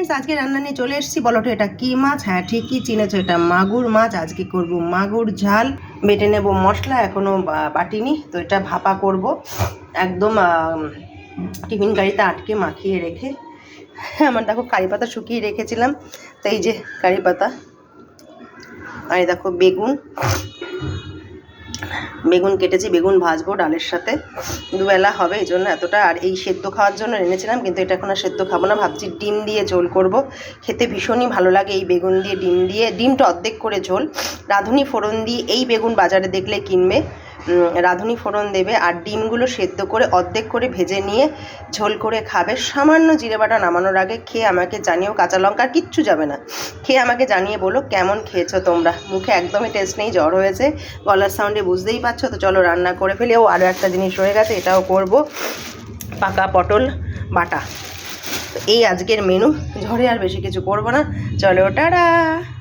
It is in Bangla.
ফ্রেন্ডস, আজকে রান্না নিয়ে চলে এসেছি। বলো তো এটা কী মাছ? হ্যাঁ ঠিকই চিনেছো, এটা মাগুর মাছ। আজকে করব মাগুর ঝাল। বেটে নেব মশলা, এখনও বাটিনি তো। এটা ভাপা করব একদম টিফিন গাড়িতে আটকে মাখিয়ে রেখে। আমার দেখো কারি পাতা শুকিয়ে রেখেছিলাম, তো এই যে কারি পাতা। আর এই দেখো বেগুন কেটেছি, বেগুন ভাজবো ডালের সাথে। দুবেলা হবে এই জন্য এতটা। আর এই সেদ্ধ খাওয়ার জন্য এনেছিলাম, কিন্তু এটা এখন আর সেদ্ধ খাবো না, ভাবছি ডিম দিয়ে ঝোল করব। খেতে ভীষণই ভালো লাগে এই বেগুন দিয়ে ডিম দিয়ে। ডিমটা অর্ধেক করে ঝোল, রাঁধুনি ফোড়ন দিয়ে। এই বেগুন বাজারে দেখলে কিনবে, রাঁধুনি ফোড়ন দেবে আর ডিমগুলো সেদ্ধ করে অর্ধেক করে ভেজে নিয়ে ঝোল করে খাবে। সামান্য জিরে বাটা নামানোর আগে খেয়ে আমাকে জানিও, কাঁচা লঙ্কা কিচ্ছু যাবে না, খেয়ে আমাকে জানিয়ে বলো কেমন খেয়েছো তোমরা। মুখে একদমই টেস্ট নেই, জ্বর হয়েছে, গলার সাউন্ডে বুঝতেই পারছো। তো চলো রান্না করে ফেলি। ও আরও একটা জিনিস রয়ে গেছে, এটাও করব, পাকা পটল বাটা। তো এই আজকের মেনু, ঝড়ে আর বেশি কিছু করবো না। চলো টাটা।